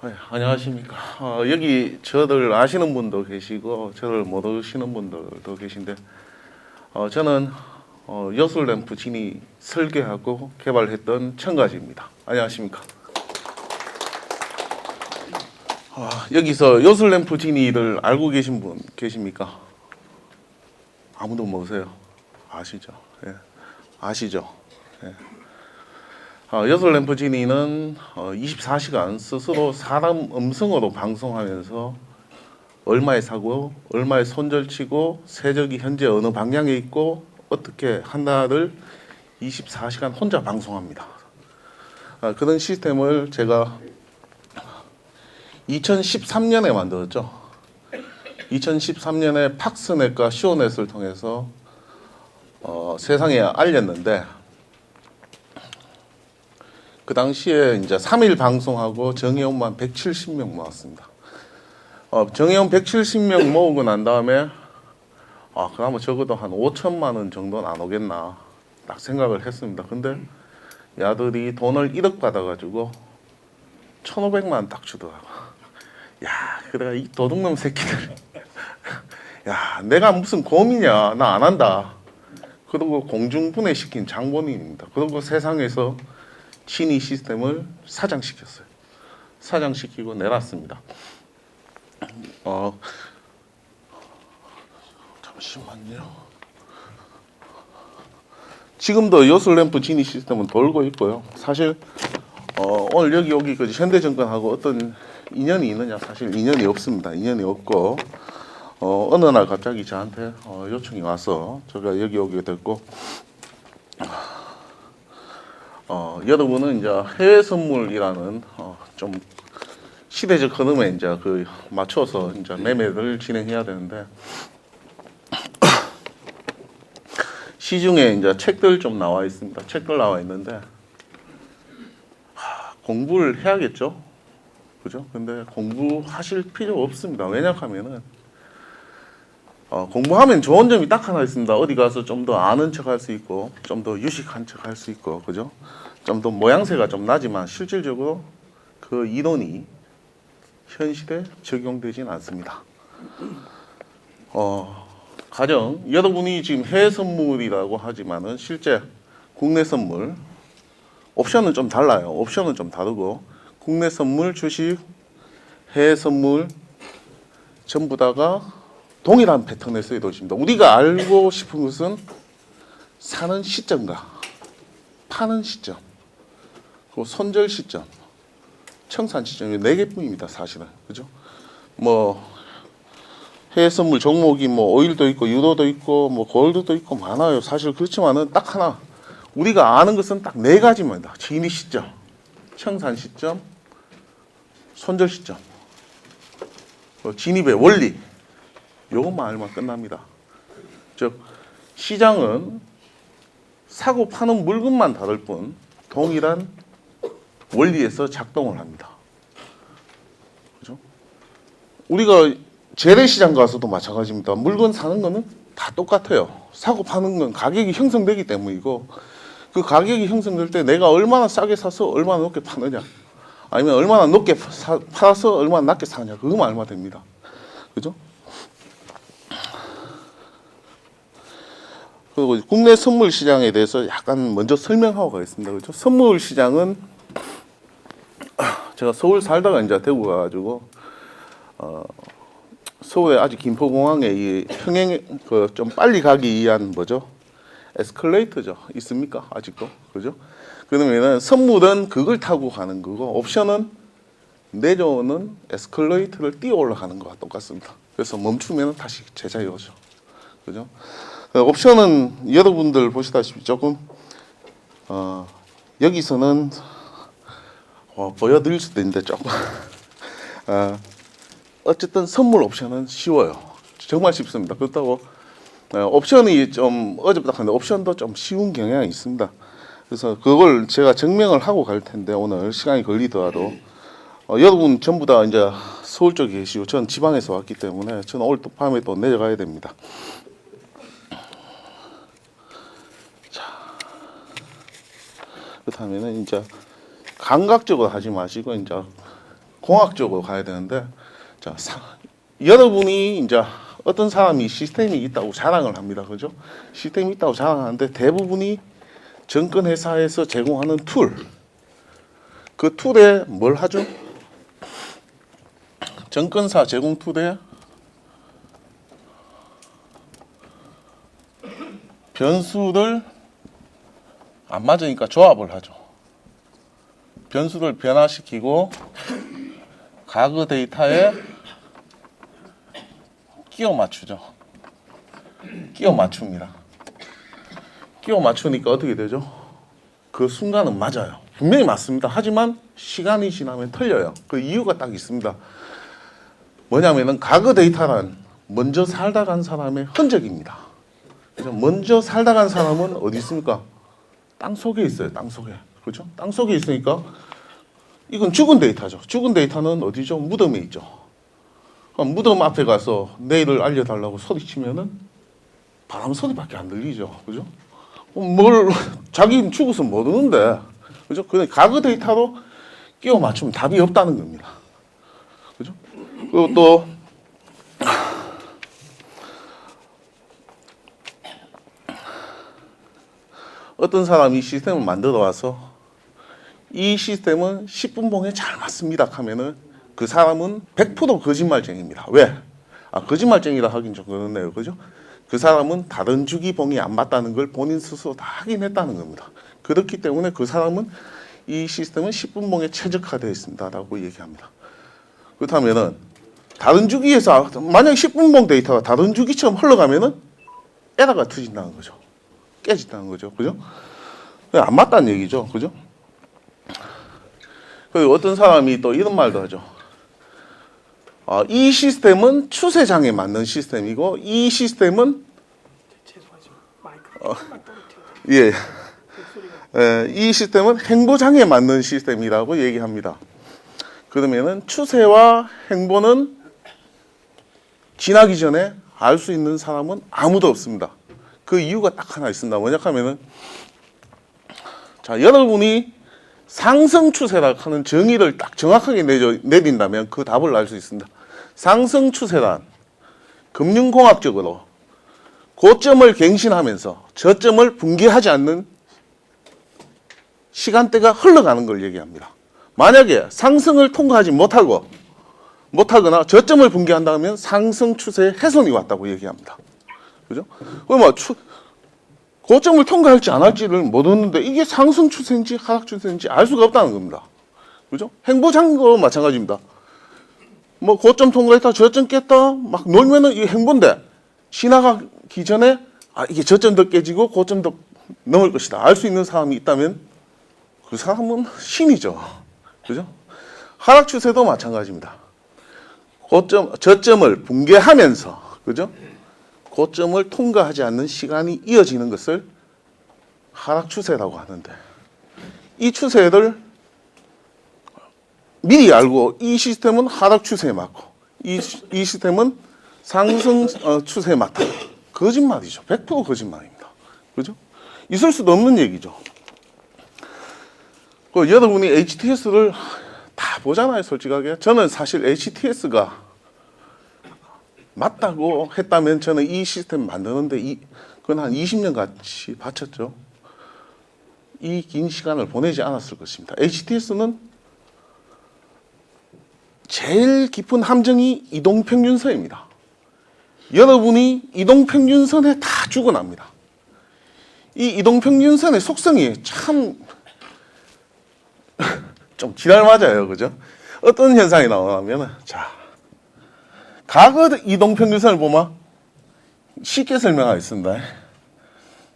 안녕하십니까. 여기 저를 아시는 분도 계시고 저를 모르시는 분들도 계신데 저는 여술 램프 진이 설계하고 개발했던 청가지입니다. 안녕하십니까. 여기서 여술 램프 진이를 알고 계신 분 계십니까? 아무도 모르세요. 아시죠? 예. 아시죠? 예. 여술 램프 진이는 24시간 스스로 사람 음성으로 방송하면서 얼마에 사고 얼마에 손절치고 세적이 현재 어느 방향에 있고 어떻게 한다를 24시간 혼자 방송합니다. 그런 시스템을 제가 2013년에 만들었죠. 2013년에 팍스넷과 시오넷을 통해서 세상에 알렸는데, 그 당시에 이제 3일 방송하고 정회원만 170명 모았습니다. 정회원 170명 모으고 난 다음에 그나마 적어도 한 5천만 원 정도는 안 오겠나 딱 생각을 했습니다. 근데 야들이 돈을 1억 받아가지고 1,500만 원 딱 주더라고. 야, 그래가 이 도둑놈 새끼들. 야, 내가 무슨 곰이냐? 나 안 한다. 그리고 공중분해시킨 장본인입니다. 그리고 세상에서 진이 시스템을 사장시켰어요. 사장시키고 내놨습니다. 잠시만요. 지금도 여술램프 진이 시스템은 돌고 있고요. 사실 오늘 여기 오기까지 현대증권하고 어떤 인연이 있느냐? 사실 인연이 없습니다. 인연이 없고 어느 날 갑자기 저한테 요청이 와서 제가 여기 오게 됐고, 여러분은 이제 해외 선물이라는 좀 시대적 흐름에 이제 그 맞춰서 이제 매매를 진행해야 되는데, 시중에 이제 책들 좀 나와 있습니다. 책들 나와 있는데 공부를 해야겠죠, 그죠? 근데 공부하실 필요 없습니다. 왜냐하면은 공부하면 좋은 점이 딱 하나 있습니다. 어디 가서 좀 더 아는 척 할 수 있고, 좀 더 유식한 척 할 수 있고, 그죠? 좀 더 모양새가 좀 나지만 실질적으로 그 이론이 현실에 적용되진 않습니다. 가령 여러분이 지금 해외 선물이라고 하지만은 실제 국내 선물 옵션은 좀 달라요. 옵션은 좀 다르고, 국내 선물, 주식, 해외 선물 전부 다가 동일한 패턴에 쓰여 있습니다. 우리가 알고 싶은 것은 사는 시점과 파는 시점, 그리고 손절 시점, 청산 시점이 4개뿐입니다. 사실은, 그죠? 뭐 해외 선물 종목이 뭐 오일도 있고 유로도 있고 뭐 골드도 있고 많아요. 사실 그렇지만은 딱 하나 우리가 아는 것은 딱 4가지입니다. 진입 시점, 청산 시점, 손절 시점, 진입의 원리. 요것만 알면 끝납니다. 즉 시장은 사고 파는 물건만 다를 뿐 동일한 원리에서 작동을 합니다. 그죠? 우리가 재래시장 가서도 마찬가지입니다. 물건 사는 거는 다 똑같아요. 사고 파는 건 가격이 형성되기 때문이고, 그 가격이 형성될 때 내가 얼마나 싸게 사서 얼마나 높게 파느냐, 아니면 얼마나 높게 팔아서 얼마나 낮게 사느냐, 그거만 알면 됩니다. 그죠? 그리고 국내 선물 시장에 대해서 약간 먼저 설명하고 가겠습니다. 그렇죠? 선물 시장은 제가 서울 살다가 이제 대구 가가지고 서울에 아직 김포공항에 이 평행 그 좀 빨리 가기 위한 뭐죠? 에스컬레이터죠. 있습니까? 아직도, 그죠? 그러면은 선물은 그걸 타고 가는 거고, 옵션은 내려오는 에스컬레이터를 뛰어 올라가는 거와 똑같습니다. 그래서 멈추면 다시 제자리 오죠. 그죠? 옵션은 여러분들 보시다시피 조금 여기서는 보여드릴 수도 있는데 조금 어쨌든 선물 옵션은 쉬워요. 정말 쉽습니다. 그렇다고 옵션이 좀 어렵다 하는데 옵션도 좀 쉬운 경향이 있습니다. 그래서 그걸 제가 증명을 하고 갈 텐데 오늘 시간이 걸리더라도 여러분 전부 다 이제 서울 쪽에 계시고 저는 지방에서 왔기 때문에 저는 오늘 또 밤에 또 내려가야 됩니다. 그렇다면은 이제 감각적으로 하지 마시고 이제 공학적으로 가야 되는데, 자, 여러분이 이제 어떤 사람이 시스템이 있다고 자랑을 합니다. 그죠? 시스템이 있다고 자랑하는데 대부분이 증권회사에서 제공하는 툴, 그 툴에 뭘 하죠? 증권사 제공 툴에 변수를 안 맞으니까 조합을 하죠. 변수를 변화시키고 과거 데이터에 끼워 맞추죠. 끼워 맞춥니다. 끼워 맞추니까 어떻게 되죠? 그 순간은 맞아요. 분명히 맞습니다. 하지만 시간이 지나면 틀려요. 그 이유가 딱 있습니다. 뭐냐면은 과거 데이터란 먼저 살다 간 사람의 흔적입니다. 그래서 먼저 살다 간 사람은 어디 있습니까? 땅 속에 있어요. 땅 속에. 그렇죠? 땅 속에 있으니까 이건 죽은 데이터죠. 죽은 데이터는 어디죠? 무덤에 있죠. 그럼 무덤 앞에 가서 내일을 알려달라고 소리치면은 바람 소리밖에 안 들리죠. 그죠? 자기는 죽어서 모르는데. 그죠? 그냥 과거 데이터로 끼워 맞추면 답이 없다는 겁니다. 그죠? 그리고 또, 어떤 사람이 시스템을 만들어 와서 이 시스템은 10분봉에 잘 맞습니다 하면은 그 사람은 100% 거짓말쟁이입니다. 왜? 거짓말쟁이라 하긴 좀 그렇네요. 그죠? 그 사람은 다른 주기봉이 안 맞다는 걸 본인 스스로 다 확인했다는 겁니다. 그렇기 때문에 그 사람은 이 시스템은 10분봉에 최적화되어 있습니다라고 얘기합니다. 그렇다면은 다른 주기에서 만약 10분봉 데이터가 다른 주기처럼 흘러가면은 에러가 터진다는 거죠. 깨진다는 거죠. 그죠? 안 맞다는 얘기죠. 그죠? 그리고 어떤 사람이 또 이런 말도 하죠. 이 시스템은 추세장에 맞는 시스템이고 이 시스템은 이 시스템은 행보장에 맞는 시스템이라고 얘기합니다. 그러면은 추세와 행보는 지나기 전에 알 수 있는 사람은 아무도 없습니다. 그 이유가 딱 하나 있습니다. 뭐냐 하면은 자, 여러분이 상승 추세라 하는 정의를 딱 정확하게 내린다면 그 답을 알 수 있습니다. 상승 추세란 금융공학적으로 고점을 갱신하면서 저점을 붕괴하지 않는 시간대가 흘러가는 걸 얘기합니다. 만약에 상승을 통과하지 못하거나 저점을 붕괴한다면 상승 추세의 훼손이 왔다고 얘기합니다. 그죠? 그럼 고점을 통과할지 안 할지를 모르는데 이게 상승 추세인지 하락 추세인지 알 수가 없다는 겁니다. 그죠? 행보장도 마찬가지입니다. 고점 통과했다, 저점 깼다, 막 놀면은 이게 행보인데 지나가기 전에 이게 저점도 깨지고 고점도 넘을 것이다. 알 수 있는 사람이 있다면 그 사람은 신이죠. 그죠? 하락 추세도 마찬가지입니다. 저점을 붕괴하면서, 그죠? 고점을 통과하지 않는 시간이 이어지는 것을 하락 추세라고 하는데, 이 추세를 미리 알고 이 시스템은 하락 추세에 맞고 이 시스템은 상승 추세에 맞다. 거짓말이죠. 100% 거짓말입니다. 그죠? 있을 수도 없는 얘기죠. 여러분이 HTS를 다 보잖아요, 솔직하게. 저는 사실 HTS가 맞다고 했다면 저는 이 시스템 만드는데 그건 한 20년 같이 바쳤죠. 이 긴 시간을 보내지 않았을 것입니다. HTS는 제일 깊은 함정이 이동평균선입니다. 여러분이 이동평균선에 다 죽어납니다. 이 이동평균선의 속성이 참 좀 지랄 맞아요. 그죠? 어떤 현상이 나오냐면, 자, 과거 이동평균선을 보면 쉽게 설명하겠습니다.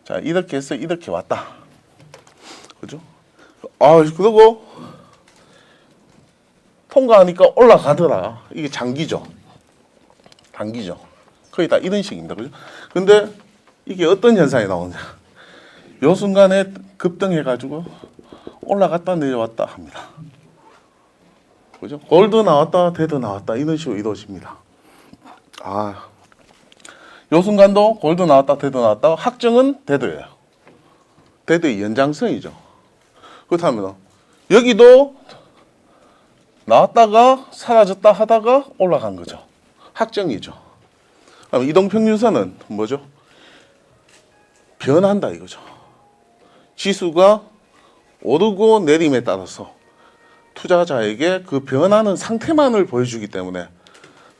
자, 이렇게 해서 이렇게 왔다. 그죠? 그리고 통과하니까 올라가더라. 이게 장기죠. 단기죠. 거의 다 이런 식입니다. 그죠? 근데 이게 어떤 현상이 나오냐. 요 순간에 급등해가지고 올라갔다 내려왔다 합니다. 그죠? 골드 나왔다, 데드 나왔다, 이런 식으로 이루어집니다. 요 순간도 골드 나왔다, 데드 나왔다, 확정은 데드예요. 데드의 연장선이죠. 그렇다면, 여기도 나왔다가 사라졌다 하다가 올라간 거죠. 확정이죠. 그럼 이동평균선은 뭐죠? 변한다 이거죠. 지수가 오르고 내림에 따라서 투자자에게 그 변하는 상태만을 보여주기 때문에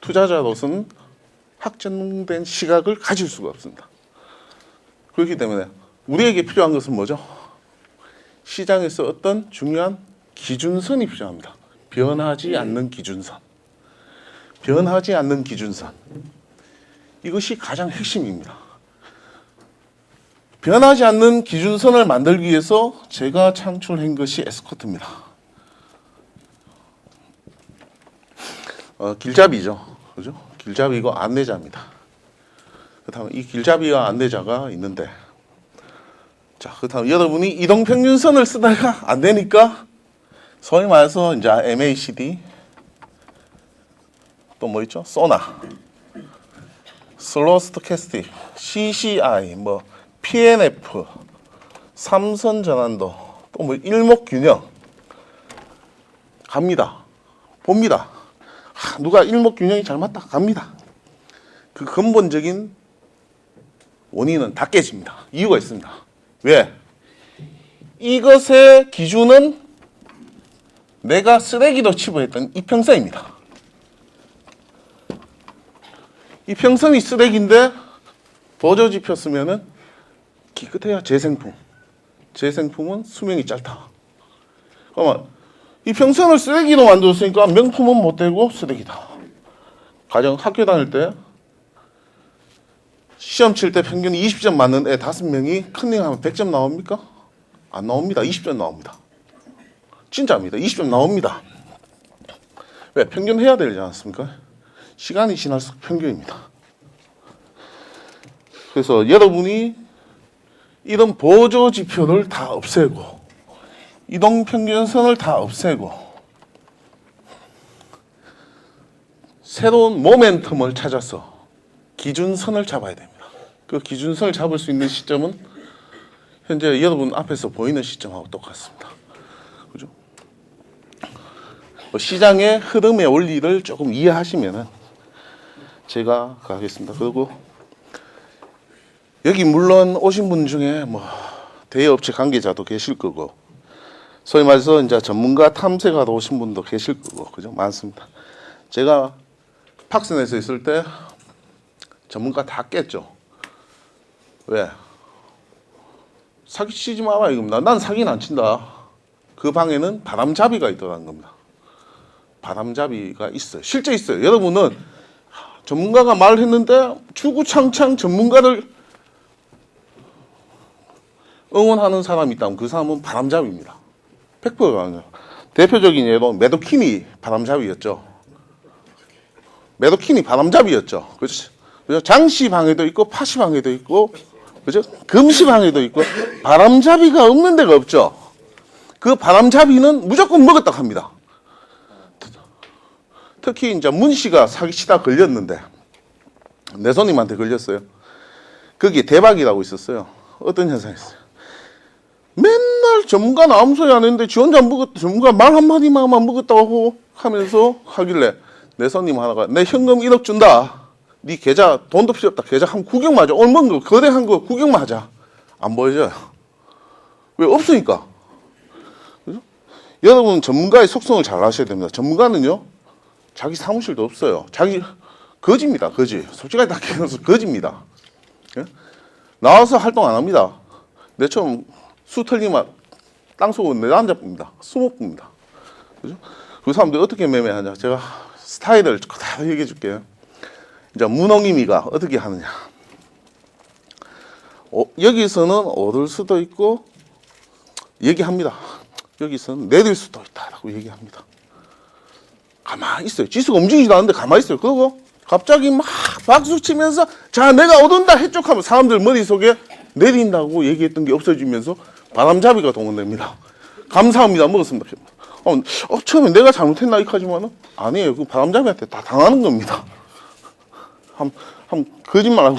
투자자로서는 확정된 시각을 가질 수가 없습니다. 그렇기 때문에 우리에게 필요한 것은 뭐죠? 시장에서 어떤 중요한 기준선이 필요합니다. 변하지 않는 기준선. 변하지 않는 기준선. 이것이 가장 핵심입니다. 변하지 않는 기준선을 만들기 위해서 제가 창출한 것이 에스코트입니다. 길잡이죠. 그죠? 길잡이고 안내자입니다. 그렇다면 이 길잡이와 안내자가 있는데, 자, 그렇다면 여러분이 이동평균선을 쓰다가 안 되니까, 소위 말해서 이제 MACD, 또 뭐 있죠? 소나, 슬로우 스토캐스틱, CCI, 뭐, PNF, 삼선 전환도, 또 뭐 일목균형 갑니다. 봅니다. 누가 일목균형이 잘 맞다 갑니다. 그 근본적인 원인은 다 깨집니다. 이유가 있습니다. 왜? 이것의 기준은 내가 쓰레기로 치부했던 이평선입니다. 이평선이 쓰레기인데 보조지표 쓰면은 기껏해야 재생품. 재생품은 수명이 짧다. 그러면 이평선을 쓰레기로 만들었으니까 명품은 못 되고 쓰레기다. 가령 학교 다닐 때 시험 칠 때 평균 20점 맞는 애 5명이 컨닝하면 100점 나옵니까? 안 나옵니다. 20점 나옵니다. 진짜입니다. 20점 나옵니다. 왜? 평균 해야 되지 않습니까? 시간이 지날수록 평균입니다. 그래서 여러분이 이런 보조 지표를 다 없애고 이동평균선을 다 없애고 새로운 모멘텀을 찾아서 기준선을 잡아야 됩니다. 그 기준선을 잡을 수 있는 시점은 현재 여러분 앞에서 보이는 시점하고 똑같습니다. 그죠? 시장의 흐름의 원리를 조금 이해하시면은 제가 가겠습니다. 그리고 여기 물론 오신 분 중에 뭐 대여업체 관계자도 계실 거고, 소위 말해서 이제 전문가 탐색하러 오신 분도 계실 거고, 그죠? 많습니다. 제가 팍스넷에 있을 때 전문가 다 깼죠. 왜? 사기 치지 마라 이겁니다. 난 사기는 안 친다. 그 방에는 바람잡이가 있더라는 겁니다. 바람잡이가 있어요. 실제 있어요. 여러분은 전문가가 말을 했는데 주구장창 전문가를 응원하는 사람이 있다면 그 사람은 바람잡이입니다. 100%가 아니에요. 대표적인 예로 매도키니 바람잡이였죠. 매도키니 바람잡이였죠. 그렇죠? 장시 방에도 있고 파시 방에도 있고, 그죠? 금시 방에도 있고 바람잡이가 없는 데가 없죠. 그 바람잡이는 무조건 먹었다 합니다. 특히 이제 문 씨가 사기치다 걸렸는데 내 손님한테 걸렸어요. 거기에 대박이라고 있었어요. 어떤 현상이 있어요. 맨날 전문가는 아무 소리 안 했는데 지 혼자 먹었다. 전문가 말 한마디만 먹었다고 하면서 하길래 내 손님 하나가 내 현금 1억 준다. 네 계좌 돈도 필요 없다. 계좌 한번 구경만 하자. 오늘 먹은 거 거래한 거 구경만 하자. 안 보여줘요. 왜? 없으니까. 그죠? 여러분 전문가의 속성을 잘 아셔야 됩니다. 전문가는요 자기 사무실도 없어요. 자기 거지입니다. 거지. 솔직하게 다 깨어서 거지입니다. 예? 나와서 활동 안 합니다. 내처럼 수 털리면 땅 속으로 내려앉아봅니다. 수목봅니다. 그죠? 그 사람들이 어떻게 매매하냐. 제가 스타일을 다 얘기해 줄게요. 이제 문홍임이가 어떻게 하느냐. 여기서는 오를 수도 있고 얘기합니다. 여기서는 내릴 수도 있다라고 얘기합니다. 가만히 있어요. 지수가 움직이지도 않는데 가만히 있어요. 그리고 갑자기 막 박수 치면서 자 내가 오른다 해쪽 하면 사람들 머릿속에 내린다고 얘기했던 게 없어지면서 바람잡이가 동원됩니다. 감사합니다. 먹었습니다. 처음에 내가 잘못했나 이까지만은 아니에요. 그 바람잡이한테 다 당하는 겁니다. 한 거짓말하고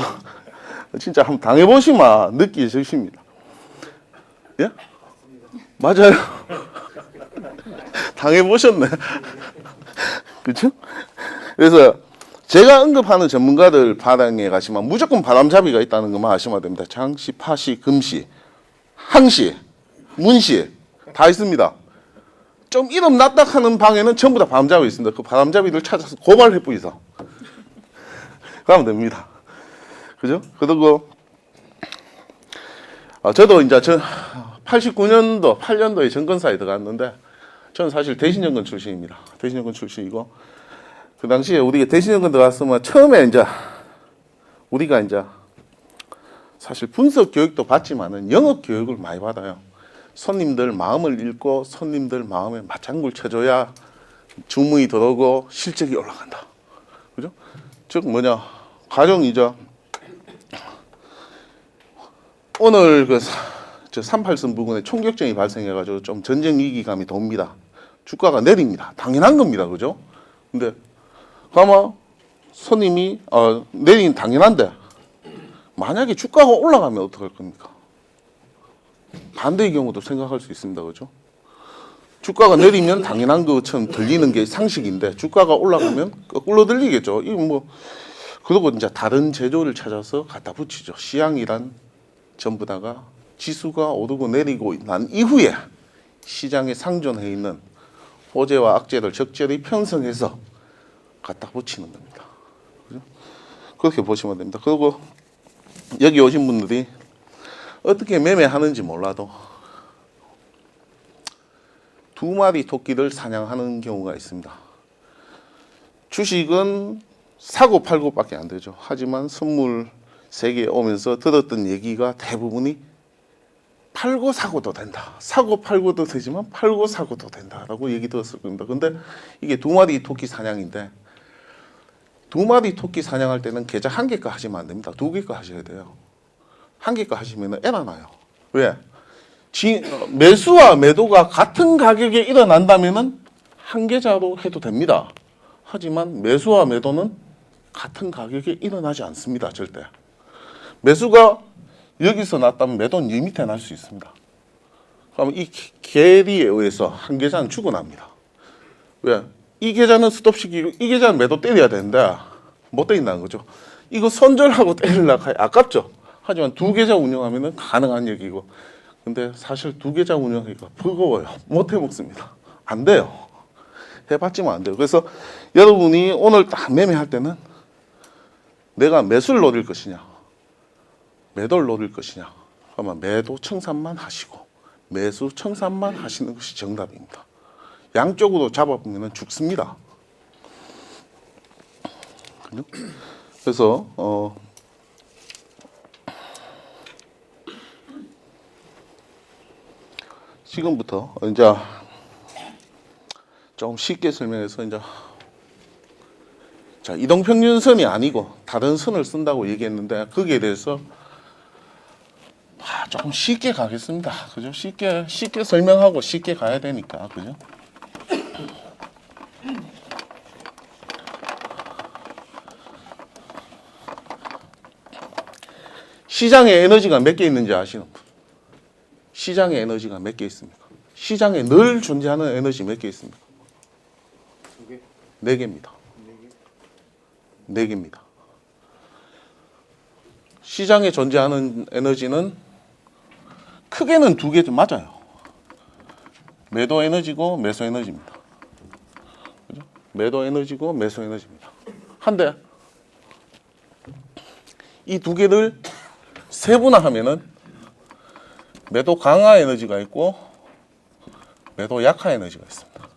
진짜 한번 당해보시면 느끼십니다. 예? 맞아요. 당해보셨네. 그렇죠? 그래서 제가 언급하는 전문가들 바닥에 가시면 무조건 바람잡이가 있다는 것만 아시면 됩니다. 장시, 파시, 금시, 항시, 문시 다 있습니다. 좀 이름 낫다 하는 방에는 전부 다 바람잡이 있습니다. 그 바람잡이를 찾아서 고발해 뿌리서 가면 됩니다. 그죠? 그리고 저도 이제 89년도, 8년도에 정권사에 들어갔는데 저는 사실 대신연금 출신입니다. 대신연금 출신이고 그 당시에 우리가 대신연금 들어갔으면 처음에 이제 우리가 이제 사실 분석 교육도 받지만은 영업 교육을 많이 받아요. 손님들 마음을 읽고 손님들 마음에 맞장구를 쳐줘야 주문이 들어오고 실적이 올라간다. 그죠? 즉 뭐냐 가정이죠. 오늘 그 38선 부근에 총격전이 발생해가지고 좀 전쟁 위기감이 돕니다. 주가가 내립니다. 당연한 겁니다. 그죠? 근데 아마 손님이 내리긴 당연한데 만약에 주가가 올라가면 어떡할 겁니까? 반대의 경우도 생각할 수 있습니다. 그죠? 주가가 내리면 당연한 것처럼 들리는 게 상식인데 주가가 올라가면 거꾸로 들리겠죠. 이거 뭐 그리고 이제 다른 제조를 찾아서 갖다 붙이죠. 시향이란 전부 다가 지수가 오르고 내리고 난 이후에 시장에 상존해 있는 호재와 악재를 적절히 편성해서 갖다 붙이는 겁니다. 그죠? 그렇게 보시면 됩니다. 그리고 여기 오신 분들이 어떻게 매매하는지 몰라도 두 마리 토끼를 사냥하는 경우가 있습니다. 주식은 사고 팔고밖에 안 되죠. 하지만 선물 세계에 오면서 들었던 얘기가 대부분이 팔고 사고도 된다. 사고 팔고도 되지만 팔고 사고도 된다라고 얘기 들었을 겁니다. 근데 이게 두 마리 토끼 사냥인데 두 마리 토끼 사냥할 때는 계좌 한 개가 하시면 안 됩니다. 두 개가 하셔야 돼요. 한 개가 하시면 에러 나요. 왜? 매수와 매도가 같은 가격에 일어난다면 한 계좌로 해도 됩니다. 하지만 매수와 매도는 같은 가격에 일어나지 않습니다. 절대. 매수가 여기서 났다면 매도는 이 밑에 날 수 있습니다. 그러면 이 계리에 의해서 한 계좌는 죽어납니다. 왜? 이 계좌는 스톱시키고 이 계좌는 매도 때려야 되는데 못 때린다는 거죠. 이거 손절하고 때리려고 아깝죠. 하지만 두 계좌 운영하면 가능한 얘기고 근데 사실 두 계좌 운영하기가 버거워요. 못 해먹습니다. 안 돼요. 해봤지만 안 돼요. 그래서 여러분이 오늘 딱 매매할 때는 내가 매수를 노릴 것이냐 매도를 노릴 것이냐 그러면 매도 청산만 하시고 매수 청산만 하시는 것이 정답입니다. 양쪽으로 잡아보면 죽습니다. 그래서 지금부터 이제 좀 쉽게 설명해서 이제 자 이동평균선이 아니고 다른 선을 쓴다고 얘기했는데 거기에 대해서 조금 쉽게 가겠습니다. 그죠? 쉽게 설명하고 쉽게 가야 되니까 그죠? 시장에 에너지가 몇 개 있는지 아시는 분? 시장에 에너지가 몇 개 있습니까? 시장에 늘 존재하는 에너지 몇 개 있습니까? 두 개? 네 개입니다. 네 개입니다. 시장에 존재하는 에너지는 크게는 두 개 좀 맞아요. 매도 에너지고 매수 에너지입니다. 그죠? 매도 에너지고 매수 에너지입니다. 한데 이 두 개를 세분화하면은 매도 강화 에너지가 있고 매도 약화 에너지가 있습니다.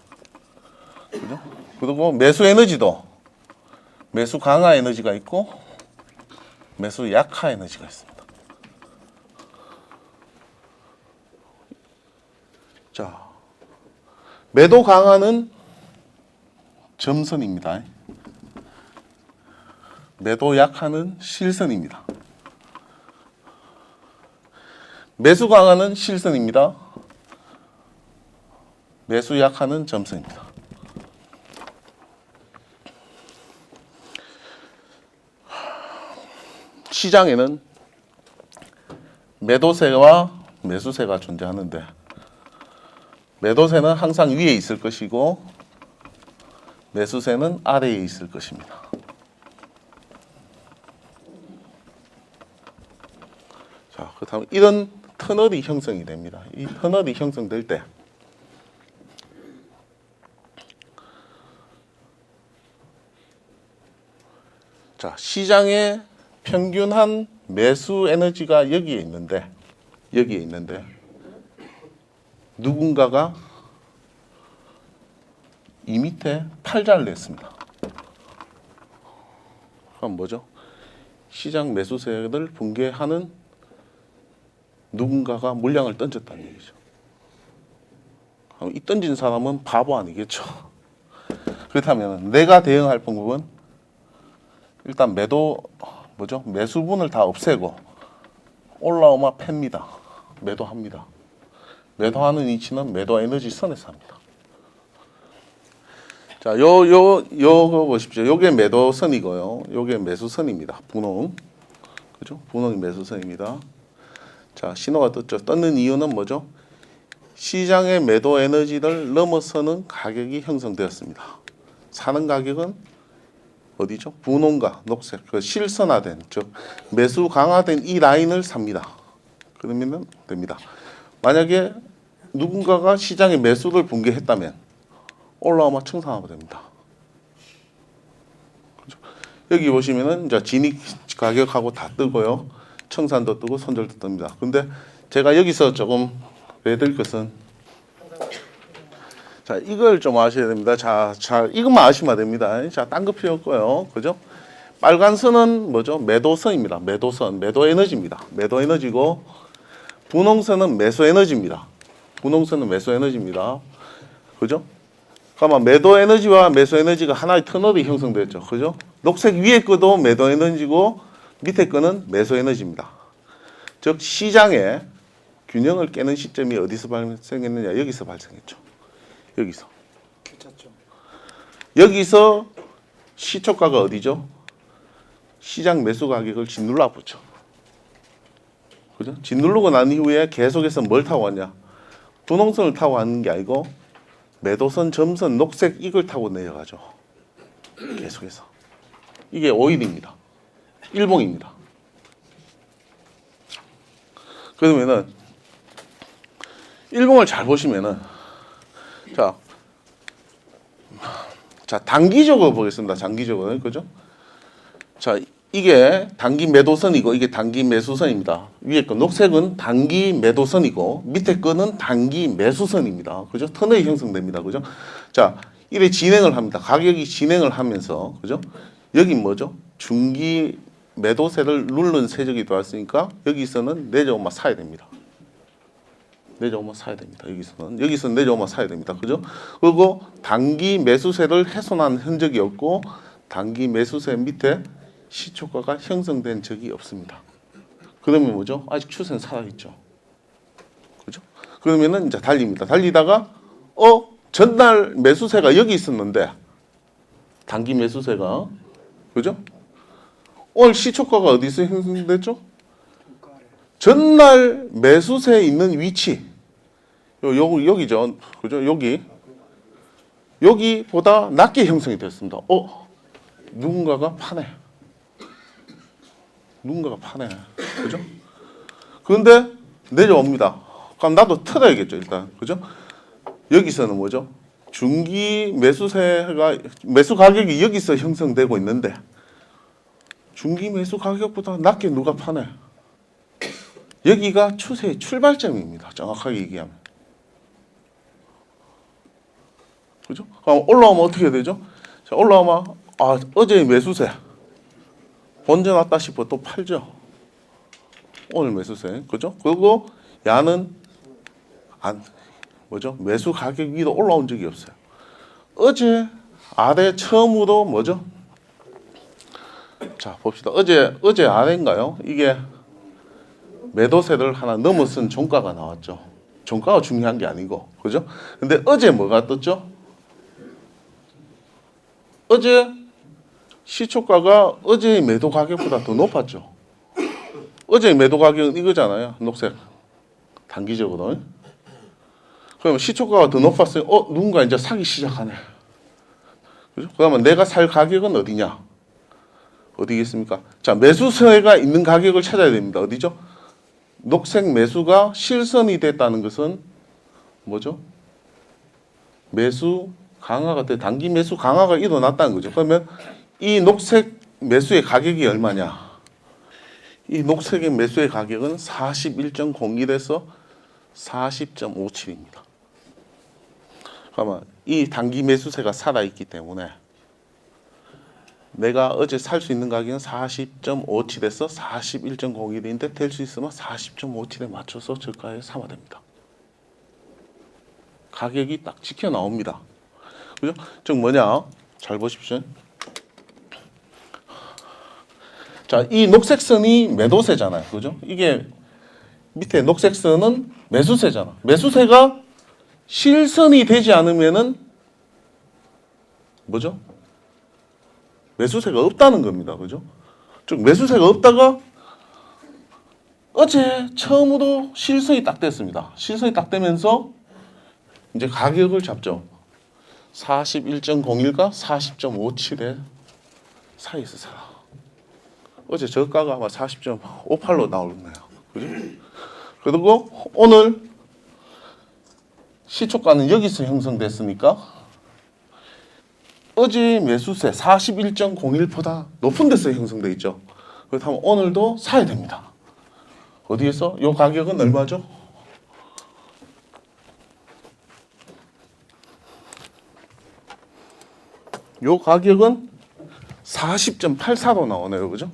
그죠? 그리고 매수 에너지도 매수 강화 에너지가 있고 매수 약화 에너지가 있습니다. 자, 매도 강화는 점선입니다. 매도 약화는 실선입니다. 매수 강화는 실선입니다. 매수 약화는 점선입니다. 시장에는 매도세와 매수세가 존재하는데 매도세는 항상 위에 있을 것이고 매수세는 아래에 있을 것입니다. 자, 그렇다면 이런 터널이 형성이 됩니다. 이 터널이 형성될 때 자, 시장의 평균한 매수 에너지가 여기에 있는데 누군가가 이 밑에 팔자를 냈습니다. 그럼 뭐죠? 시장 매수세를 붕괴하는 누군가가 물량을 던졌다는 얘기죠. 이 던진 사람은 바보 아니겠죠. 그렇다면 내가 대응할 방법은 일단 매수분을 다 없애고 올라오면 팹니다. 매도합니다. 매도하는 위치는 매도 에너지 선에서 합니다. 자, 요거 보십시오. 요게 매도선이고요. 요게 매수선입니다. 분홍. 그죠? 분홍이 매수선입니다. 자, 신호가 떴죠. 떴는 이유는 뭐죠? 시장의 매도 에너지를 넘어서는 가격이 형성되었습니다. 사는 가격은 어디죠? 분홍과 녹색, 그 실선화된, 즉 매수 강화된 이 라인을 삽니다. 그러면 됩니다. 만약에 누군가가 시장의 매수를 붕괴했다면 올라오면 청산하면 됩니다. 그렇죠? 여기 보시면은 이제 진입 가격하고 다 뜨고요. 청산도 뜨고 손절도 뜹니다. 근데 제가 여기서 조금 해드릴 것은 자, 이걸 좀 아셔야 됩니다. 자, 이것만 아시면 됩니다. 자, 딴 거 필요 없고요. 그죠? 빨간 선은 뭐죠? 매도선입니다. 매도선, 매도 에너지입니다. 매도 에너지고 분홍선은 매수 에너지입니다. 분홍선은 매수 에너지입니다. 그죠? 그러면 매도 에너지와 매수 에너지가 하나의 터널이 형성됐죠. 그죠? 녹색 위에 거도 매도 에너지고 밑에 거는 매수 에너지입니다. 즉 시장의 균형을 깨는 시점이 어디서 발생했느냐? 여기서 발생했죠. 여기서. 괜찮죠. 여기서 시초가가 어디죠? 시장 매수 가격을 짓눌러 붙죠. 그죠? 짓누르고 난 이후에 계속해서 뭘 타고 왔냐? 분홍선을 타고 가는 게 아니고 매도선, 점선, 녹색 이걸 타고 내려가죠. 계속해서. 이게 오일입니다. 일봉입니다. 그러면은 일봉을 잘 보시면은 자 단기적으로 보겠습니다. 장기적으로 그죠? 자 이게 단기 매도선이고 이게 단기 매수선입니다. 위에 거 녹색은 단기 매도선이고 밑에 거는 단기 매수선입니다. 그죠? 터널이 형성됩니다. 그죠? 자, 이래 진행을 합니다. 가격이 진행을 하면서 그죠? 여기 뭐죠? 중기 매도세를 누른 세력이 들어왔으니까 여기서는 내려오면 사야 됩니다. 내려오면 사야 됩니다. 여기서는 내려오면 사야 됩니다. 그죠? 그리고 단기 매수세를 훼손한 흔적이 없고 단기 매수세 밑에 시초가가 형성된 적이 없습니다. 그러면 뭐죠? 아직 추세는 살아있죠. 그죠? 그러면은 이제 달립니다. 달리다가 전날 매수세가 여기 있었는데 단기 매수세가 그죠? 오늘 시초가가 어디서 형성됐죠? 전날 매수세에 있는 위치 여기죠. 그죠? 여기보다 낮게 형성이 됐습니다. 누군가가 파네. 그죠? 그런데 내려옵니다. 그럼 나도 틀어야겠죠, 일단. 그죠? 여기서는 뭐죠? 중기 매수 가격이 여기서 형성되고 있는데 중기 매수 가격보다 낮게 누가 파네? 여기가 추세의 출발점입니다. 정확하게 얘기하면. 그죠? 그럼 올라오면 어떻게 되죠? 자, 올라오면 어제의 매수세 번져 놨다 싶어 또 팔죠. 오늘 매수세. 그죠? 그리고 야는 매수 가격 위로 올라온 적이 없어요. 어제 아래 처음으로 뭐죠? 자, 봅시다. 어제 아래인가요? 이게 매도세를 하나 넘어선 종가가 나왔죠. 종가가 중요한 게 아니고. 그죠? 근데 어제 뭐가 떴죠? 어제 시초가가 어제의 매도 가격보다 더 높았죠. 어제의 매도 가격은 이거잖아요. 녹색. 단기적으로. 그러면 시초가가 더 높았어요. 누군가 이제 사기 시작하네. 그죠? 그러면 내가 살 가격은 어디냐? 어디겠습니까? 자, 매수세가 있는 가격을 찾아야 됩니다. 어디죠? 녹색 매수가 실선이 됐다는 것은 뭐죠? 매수 강화가 돼, 단기 매수 강화가 일어났다는 거죠. 그러면 이 녹색 매수의 가격이 얼마냐? 이 녹색의 매수의 가격은 41.01에서 40.57입니다. 그러면 이 단기 매수세가 살아있기 때문에 내가 어제 살 수 있는 가격은 40.57에서 41.01인데 될 수 있으면 40.57에 맞춰서 저가에 사면 됩니다. 가격이 딱 찍혀 나옵니다. 그죠? 즉 뭐냐? 잘 보십시오. 자, 이 녹색 선이 매도세잖아요. 그죠? 이게 밑에 녹색 선은 매수세잖아. 매수세가 실선이 되지 않으면은 뭐죠? 매수세가 없다는 겁니다. 그죠? 즉 매수세가 없다가 어제 처음으로 실선이 딱 됐습니다. 실선이 딱 되면서 이제 가격을 잡죠. 41.01과 40.57의 사이에서 사라. 어제 저가가 아마 40.58로 나오네요. 그죠? 그리고 오늘 시초가는 여기서 형성됐으니까 어제 매수세 41.01보다 높은 데서 형성돼 있죠. 그렇다면 오늘도 사야 됩니다. 어디에서? 이 가격은 얼마죠? 이 가격은 40.84로 나오네요. 그죠?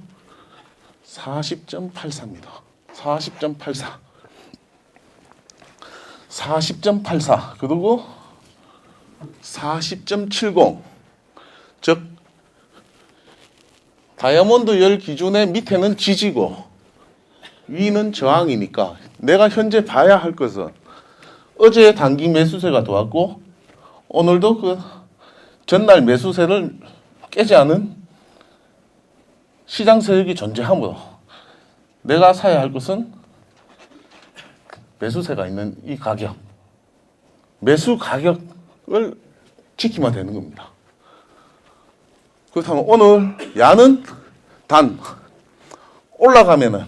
40.84입니다. 40.84. 40.84. 그리고 40.70. 즉 다이아몬드 열 기준의 밑에는 지지고 위는 저항이니까 내가 현재 봐야 할 것은 어제 단기 매수세가 들어왔고 오늘도 그 전날 매수세를 깨지 않은 시장 세력이 존재하므로 내가 사야 할 것은 매수세가 있는 이 가격, 매수 가격을 지키면 되는 겁니다. 그렇다면 오늘 야는 단 올라가면은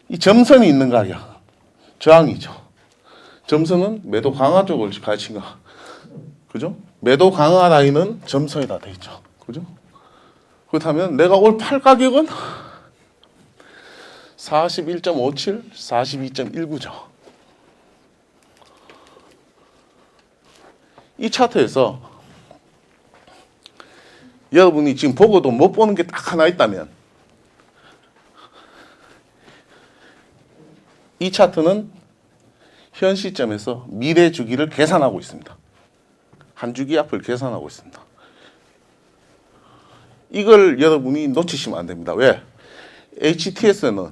이 점선이 있는 가격, 저항이죠. 점선은 매도 강화 쪽을 가르친 거, 그죠? 매도 강화 라인은 점선이 다 돼 있죠, 그죠? 그렇다면 내가 올 팔 가격은 41.57, 42.19죠. 이 차트에서 여러분이 지금 보고도 못 보는 게 딱 하나 있다면 이 차트는 현 시점에서 미래 주기를 계산하고 있습니다. 한 주기 앞을 계산하고 있습니다. 이걸 여러분이 놓치시면 안 됩니다. 왜? HTS는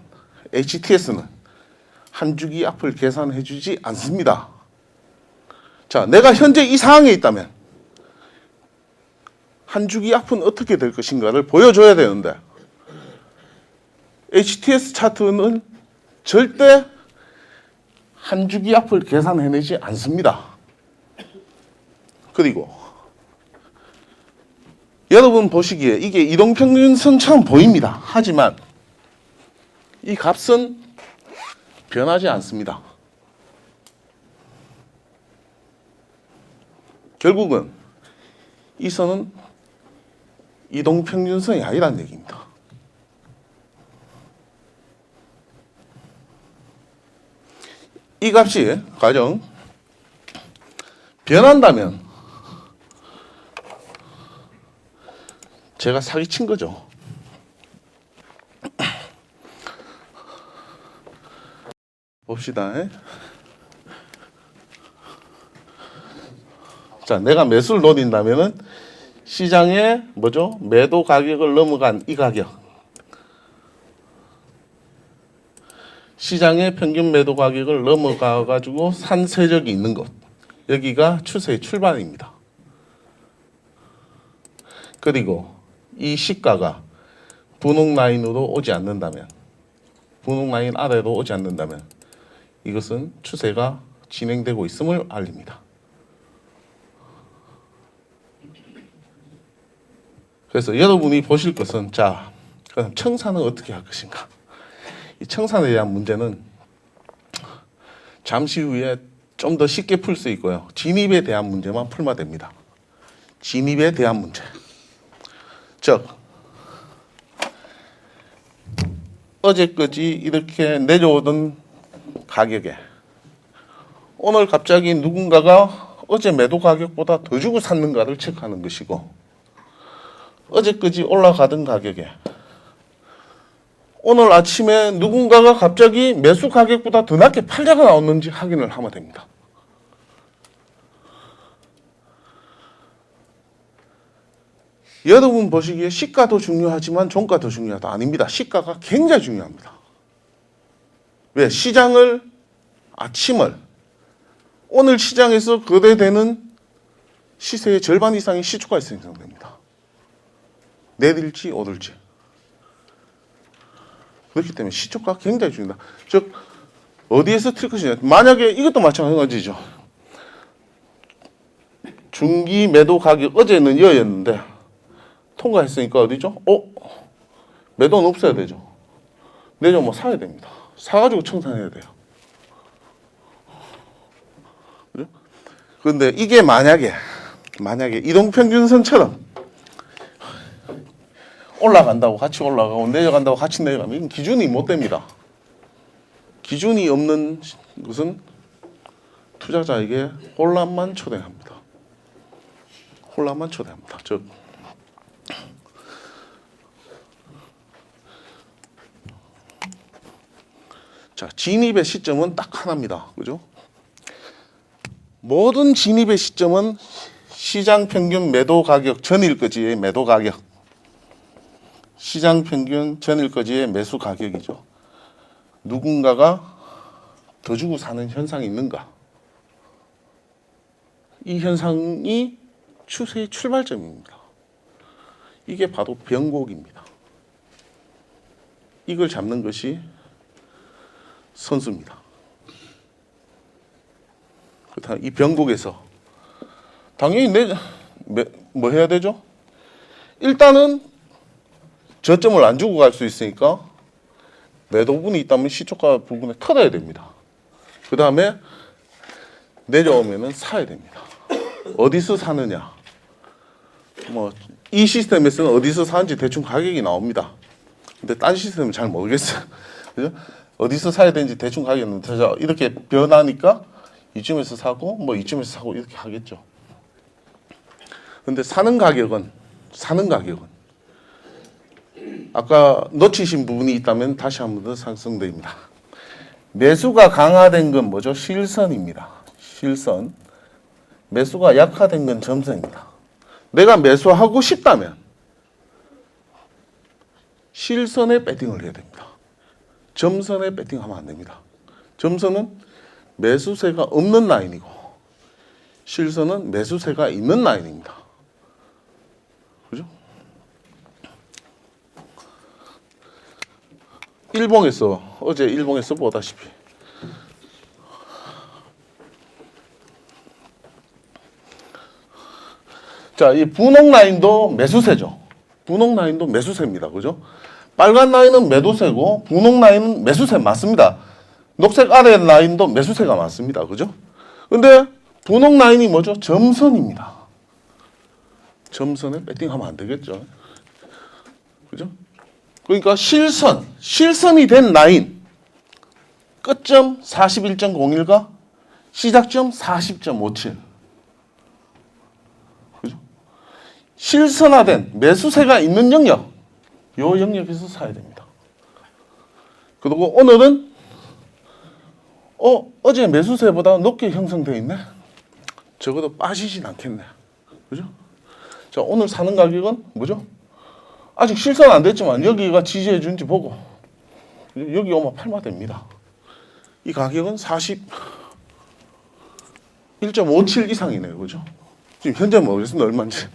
한 주기 앞을 계산해 주지 않습니다. 자, 내가 현재 이 상황에 있다면 한 주기 앞은 어떻게 될 것인가를 보여줘야 되는데 HTS 차트는 절대 한 주기 앞을 계산해내지 않습니다. 그리고 여러분 보시기에 이게 이동평균선처럼 보입니다. 하지만 이 값은 변하지 않습니다. 결국은 이 선은 이동평균선이 아니라는 얘기입니다. 이 값이 가령 변한다면 제가 사기친 거죠. 봅시다. 자, 내가 매수를 노린다면은 시장에 뭐죠? 매도 가격을 넘어간 이 가격. 시장의 평균 매도 가격을 넘어가 가지고 산 세력이 있는 곳. 여기가 추세의 출발입니다. 그리고 이 시가가 분홍 라인으로 오지 않는다면, 분홍 라인 아래로 오지 않는다면 이것은 추세가 진행되고 있음을 알립니다. 그래서 여러분이 보실 것은 자, 그럼 청산은 어떻게 할 것인가? 이 청산에 대한 문제는 잠시 후에 좀 더 쉽게 풀 수 있고요. 진입에 대한 문제만 풀면 됩니다. 진입에 대한 문제. 즉 어제까지 이렇게 내려오던 가격에 오늘 갑자기 누군가가 어제 매도 가격보다 더 주고 샀는가를 체크하는 것이고, 어제까지 올라가던 가격에 오늘 아침에 누군가가 갑자기 매수 가격보다 더 낮게 팔자가 나왔는지 확인을 하면 됩니다. 여러분 보시기에 시가도 중요하지만 종가도 중요하다. 아닙니다. 시가가 굉장히 중요합니다. 왜? 아침을 오늘 시장에서 거래되는 시세의 절반 이상의 시초가 생성됩니다. 내릴지 오를지. 그렇기 때문에 시초가 굉장히 중요하다. 즉 어디에서 틀 것이냐. 만약에 이것도 마찬가지죠. 중기 매도 가격 어제는 여였는데 통과했으니까 어디죠? 매도는 없어야 되죠. 내년 뭐 사야 됩니다. 사가지고 청산해야 돼요. 그죠? 그런데 이게 만약에 이동평균선처럼 올라간다고 같이 올라가고 내려간다고 같이 내려가면 이건 기준이 못 됩니다. 기준이 없는 것은 투자자에게 혼란만 초래합니다. 혼란만 초래합니다. 즉 자, 진입의 시점은 딱 하나입니다. 그죠? 모든 진입의 시점은 시장 평균 매도 가격 전일거지의 매도 가격, 시장 평균 전일거지의 매수 가격이죠. 누군가가 더 주고 사는 현상이 있는가? 이 현상이 추세의 출발점입니다. 이게 바로 변곡입니다. 이걸 잡는 것이 선수입니다. 이 변곡에서 당연히 뭐 해야 되죠? 일단은 저점을 안 주고 갈 수 있으니까 매도분이 있다면 시초가 부분에 털어야 됩니다. 그 다음에 내려오면은 사야 됩니다. 어디서 사느냐? 이 시스템에서는 어디서 사는지 대충 가격이 나옵니다. 근데 딴 시스템은 잘 모르겠어요. 그죠? 어디서 사야 되는지 대충 가격이 나옵니다. 이렇게 변하니까 이쯤에서 사고 이쯤에서 사고 이렇게 하겠죠. 근데 사는 가격은 아까 놓치신 부분이 있다면 다시 한 번 더 상승됩니다. 매수가 강화된 건 뭐죠? 실선입니다. 실선. 매수가 약화된 건 점선입니다. 내가 매수하고 싶다면 실선에 배팅을 해야 됩니다. 점선에 배팅하면 안 됩니다. 점선은 매수세가 없는 라인이고 실선은 매수세가 있는 라인입니다. 그죠? 어제 일봉에서 보다시피 자, 이 분홍 라인도 매수세죠. 분홍 라인도 매수세입니다. 그죠? 빨간 라인은 매도세고 분홍 라인은 매수세 맞습니다. 녹색 아래 라인도 매수세가 맞습니다. 그죠? 근데 분홍 라인이 뭐죠? 점선입니다. 점선에 배팅하면 안 되겠죠. 그죠? 그러니까 실선이 된 라인 끝점 41.01과 시작점 40.57. 그죠? 실선화된 매수세가 있는 영역, 요 영역에서 사야 됩니다. 그리고 오늘은 어제 매수세보다 높게 형성되어 있네. 적어도 빠지진 않겠네. 그죠? 자, 오늘 사는 가격은 뭐죠? 아직 실선 안 됐지만 여기가 지지해 준지 보고 여기 오면 팔면 됩니다. 이 가격은 41.57 이상이네요. 그죠? 지금 현재 모르겠습니다. 얼마인지.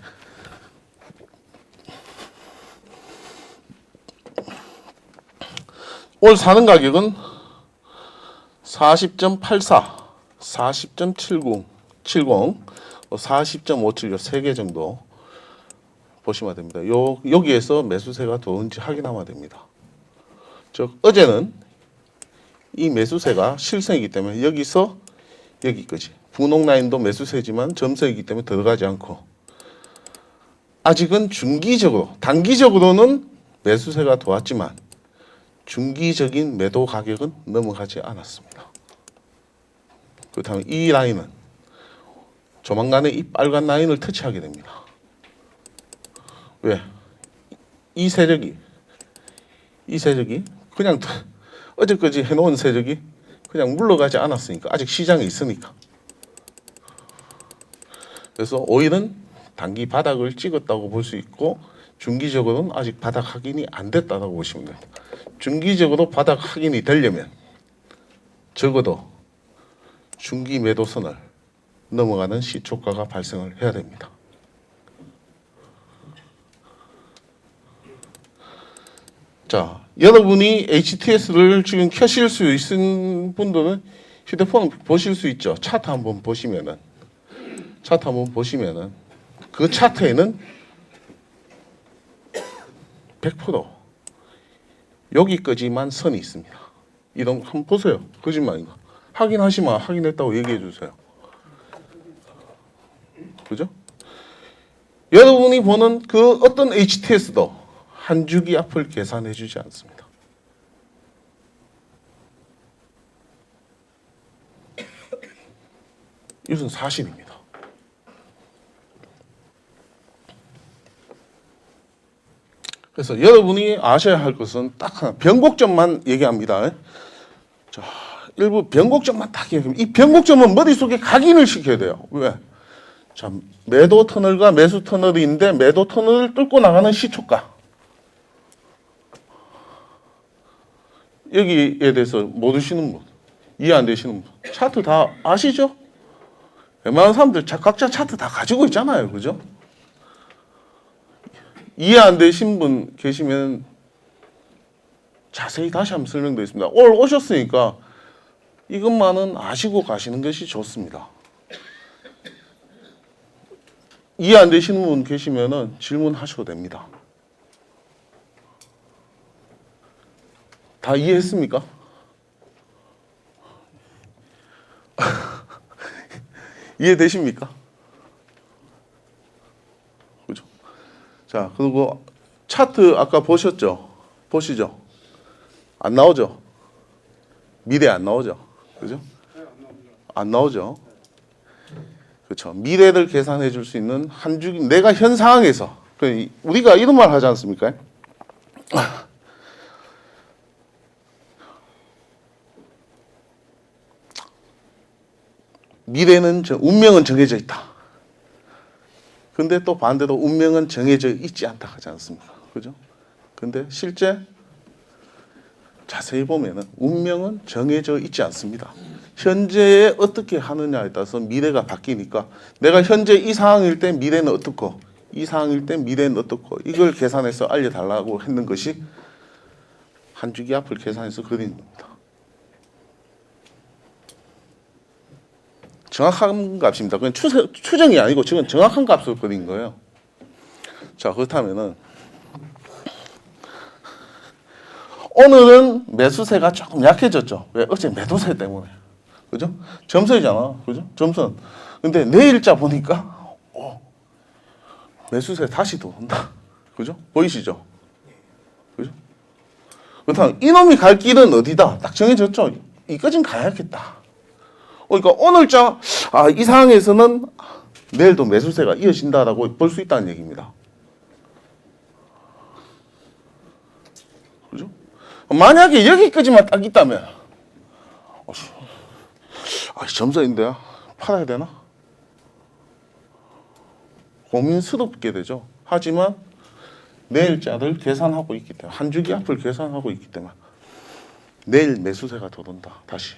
오늘 사는 가격은 40.84, 40.70, 40.57, 요 3개 정도 보시면 됩니다. 여기에서 매수세가 들어온지 확인하면 됩니다. 즉 어제는 이 매수세가 실선이기 때문에 여기서 여기까지 분홍 라인도 매수세지만 점선이기 때문에 들어가지 않고 아직은 중기적으로 단기적으로는 매수세가 들어왔지만 중기적인 매도 가격은 넘어가지 않았습니다. 그렇다면 이 라인은 조만간에 이 빨간 라인을 터치하게 됩니다. 왜? 이 세력이 그냥 어제까지 해놓은 세력이 그냥 물러가지 않았으니까 아직 시장에 있으니까. 그래서 오일은 단기 바닥을 찍었다고 볼 수 있고 중기적으로는 아직 바닥 확인이 안 됐다고 보시면 됩니다. 중기적으로 바닥 확인이 되려면 적어도 중기 매도선을 넘어가는 시초가가 발생을 해야 됩니다. 자, 여러분이 HTS를 지금 켜실 수 있는 분들은 휴대폰 보실 수 있죠. 차트 한번 보시면은 그 차트에는 100% 여기까지만 선이 있습니다. 이런 한번 보세요. 거짓말인가? 확인하시면 확인했다고 얘기해 주세요. 그죠? 여러분이 보는 그 어떤 HTS도 한 주기 앞을 계산해 주지 않습니다. 이것은 사실입니다. 그래서 여러분이 아셔야 할 것은 딱 하나, 변곡점만 얘기합니다. 자, 일부 변곡점만 딱 얘기합니다. 이 변곡점은 머릿속에 각인을 시켜야 돼요. 왜? 자, 매도 터널과 매수 터널이 있는데 매도 터널을 뚫고 나가는 시초가. 여기에 대해서 모르시는 분, 이해 안 되시는 분, 차트 다 아시죠? 웬만한 사람들 각자 차트 다 가지고 있잖아요. 그죠? 이해 안 되신 분 계시면 자세히 다시 한번 설명드리겠습니다. 오늘 오셨으니까 이것만은 아시고 가시는 것이 좋습니다. 이해 안 되시는 분 계시면 질문하셔도 됩니다. 다 이해했습니까? 이해되십니까? 그죠? 자, 그리고 차트 아까 보셨죠? 보시죠? 안 나오죠? 미래 안 나오죠? 그죠? 안 나오죠? 그렇죠. 미래를 계산해 줄 수 있는 한 주기, 내가 현 상황에서, 우리가 이런 말 하지 않습니까? 미래는, 운명은 정해져 있다. 근데 또 반대로 운명은 정해져 있지 않다 하지 않습니까? 그죠? 근데 실제 자세히 보면은 운명은 정해져 있지 않습니다. 현재에 어떻게 하느냐에 따라서 미래가 바뀌니까 내가 현재 이 상황일 때 미래는 어떻고 이 상황일 때 미래는 어떻고 이걸 계산해서 알려달라고 했는 것이 한 주기 앞을 계산해서 그리는 겁니다. 정확한 값입니다. 그건 추정이 아니고 지금 정확한 값을 그린 거예요. 자, 그렇다면은 오늘은 매수세가 조금 약해졌죠. 왜? 어제 매도세 때문에. 그죠? 점선이잖아. 그죠? 점선. 근데 내일자 보니까 매수세 다시 들어온다. 그죠? 보이시죠? 그죠? 그렇다면 이놈이 갈 길은 어디다? 딱 정해졌죠. 이까진 가야겠다. 그러니까 오늘자 이 상황에서는 내일도 매수세가 이어진다라고 볼 수 있다는 얘기입니다. 그죠? 만약에 여기까지만 딱 있다면 점선인데요. 팔아야 되나? 고민스럽게 되죠. 하지만 내일자를 계산하고 있기 때문에 한 주기 앞을 계산하고 있기 때문에 내일 매수세가 들어온다. 다시.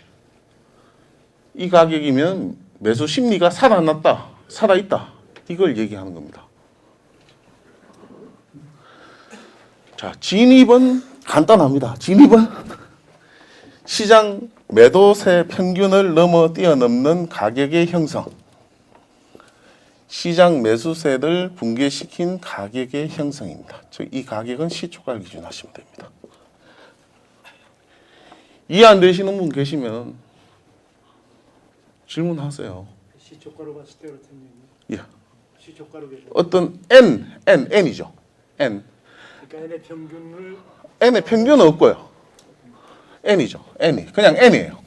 이 가격이면 매수 심리가 살아났다, 살아있다. 이걸 얘기하는 겁니다. 자, 진입은 간단합니다. 진입은 시장 매도세 평균을 뛰어넘는 가격의 형성. 시장 매수세를 붕괴시킨 가격의 형성입니다. 즉 이 가격은 시초가를 기준하시면 됩니다. 이해 안 되시는 분 계시면 질문하세요. 시초가로 봤을 때 그렇다면 예. 시초가로 계속 어떤 N이죠. N. 그러니까 N의 평균을 N의 평균은 없고요. N이죠. N이. 그냥 N이에요.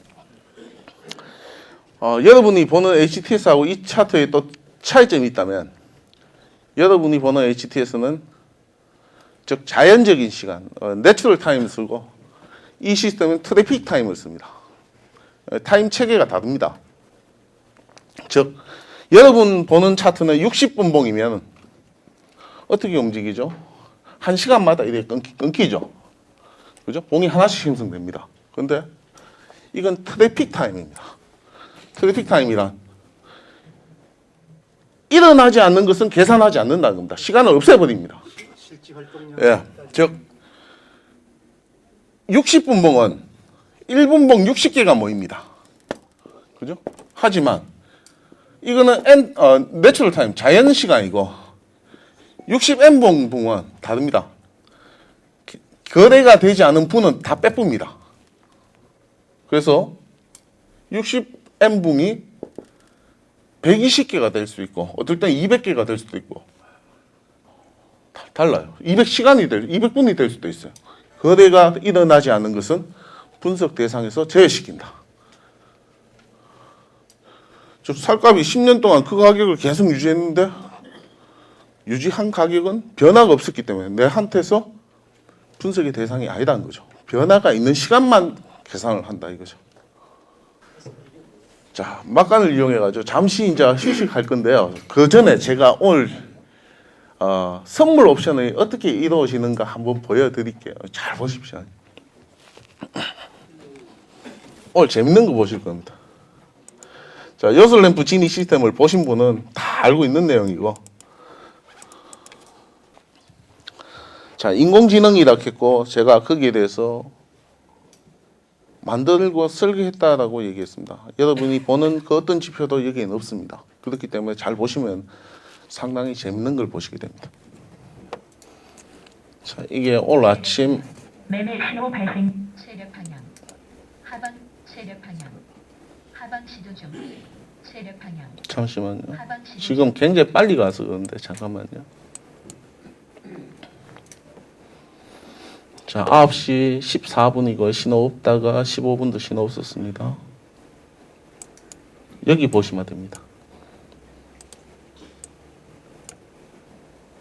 여러분이 보는 HTS하고 이 차트에 또 차이점이 있다면 여러분이 보는 HTS는 즉 자연적인 시간, 내추럴 타임을 쓰고 이 시스템은 트래픽 타임을 씁니다. 타임 체계가 다릅니다. 즉 여러분 보는 차트는 60분 봉이면 어떻게 움직이죠? 1시간마다 이렇게 끊기죠. 그죠? 봉이 하나씩 형성됩니다. 그런데 이건 트래픽 타임입니다. 트래픽 타임이란 일어나지 않는 것은 계산하지 않는다는 겁니다. 시간을 없애버립니다. 실제 활동량 예, 즉 60분 봉은 1분 봉 60개가 모입니다. 그죠? 하지만 이거는 내추럴 타임, 자연 시간이고 60N 봉은 다릅니다. 거래가 되지 않은 분은 다 빼쁩니다. 그래서 60N 봉이 120개가 될 수 있고 어떨 땐 200개가 될 수도 있고 달라요. 200분이 될 수도 있어요. 거래가 일어나지 않는 것은 분석 대상에서 제외시킨다. 즉 살값이 10년 동안 그 가격을 계속 유지했는데 유지한 가격은 변화가 없었기 때문에 내한테서 분석의 대상이 아니라는 거죠. 변화가 있는 시간만 계산을 한다 이거죠. 자, 막간을 이용해가지고 잠시 이제 휴식할 건데요. 그 전에 제가 오늘 선물 옵션이 어떻게 이루어지는가 한번 보여드릴게요. 잘 보십시오. 오늘 재밌는 거 보실 겁니다. 자, 요술램프 진입 시스템을 보신 분은 다 알고 있는 내용이고, 자, 인공지능이라 했고 제가 거기에 대해서 만들고 설계했다라고 얘기했습니다. 여러분이 보는 그 어떤 지표도 여기에는 없습니다. 그렇기 때문에 잘 보시면 상당히 재밌는 걸 보시게 됩니다. 자, 이게 오늘 아침 매매 신호 발생 세력 방향 하방 세력 방향 하방 시도 중 세력 방향 잠시만요. 하방 시도 지금 굉장히 빨리 가서 그런데 잠깐만요. 자, 9시 14분이고 신호 없다가 15분도 신호 없었습니다. 여기 보시면 됩니다.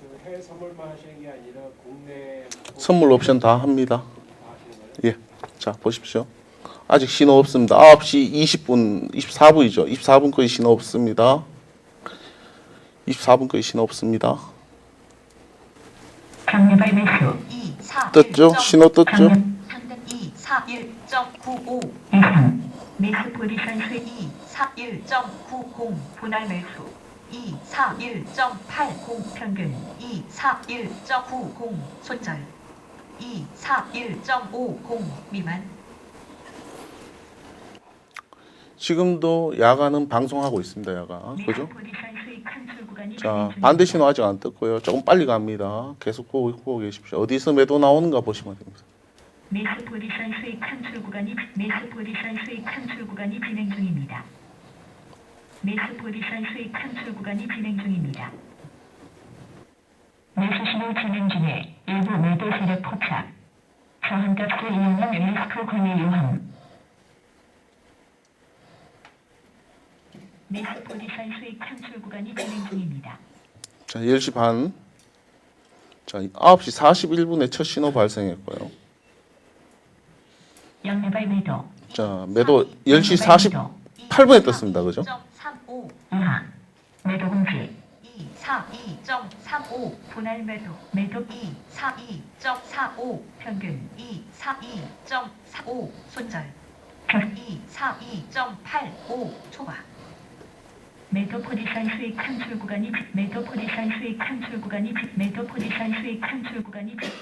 그 해외 선물만 하시는 게 아니라 국내 선물 옵션 다 합니다. 다 하시는 거예요? 예. 자, 보십시오. 아직 신호 없습니다. 9시 20분, 24분이죠. 24분까지 신호 없습니다. 24분까지 신호 없습니다. 강매발 매수 떴죠? 신호 떴죠? 상단 241.95 이상 매수 포지션 수익 241.90 분할 매수 241.80 평균 241.90 손절 241.50 미만. 지금도 야간은 방송하고 있습니다. 야간. 그죠? 포지션 수익 컨트롤 구간이 자, 진행 반대 중입니다. 신호 아직 안 떴고요. 조금 빨리 갑니다. 계속 보고 계십시오. 어디서 매도 나오는가 보시면 됩니다. 매수 포지션 수익 컨트롤 구간이 진행 중입니다. 매수 포지션 수익 컨트롤 구간이 진행 중입니다. 매수 신호 진행 중에 일부 매도 세력 포착. 저항값을 이용한 리스크 관리 유함. 매수 포지션 수익 컨트롤 구간이 진행 중입니다. 자, 10시 반. 자, 9시 41분에 첫 신호 발생했고요. 양매발 매도. 자, 매도 10시 48분에 떴습니다. 그죠? 35 이하 매도 금지 242.35 분할 매도 매도 242.45 평균 242.45 손절 242.85 초과 매도 포지션 수익 컨트롤 구간이 매도 포지션 수익 컨트롤 구간이